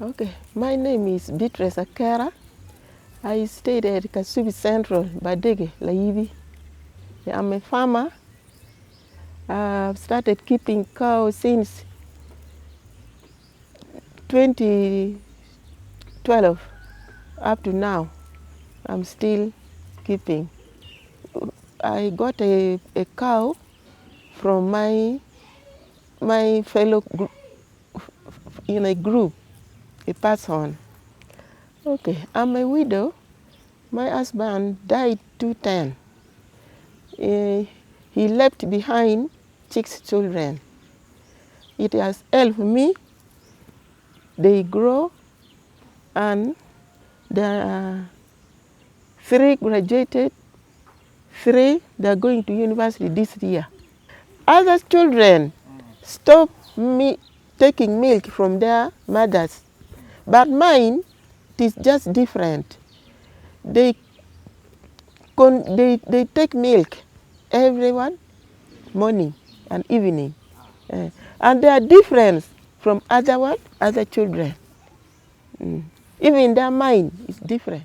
Okay, my name is Beatrice Akera. I stayed at Kasubi Central, Badege, Laivi. I'm a farmer. I've started keeping cows since 2012 up to now. I'm still keeping. I got a cow from my fellow in a group, a person. Okay, I'm a widow. My husband died 2010. He left behind 6 children. It has helped me. They grow, and there are 3 graduated, 3 they're going to university this year. Other children stop me taking milk from their mothers, but mine, it is just different. They take milk everyone morning and evening, and they are different from other children. Even their mind is different.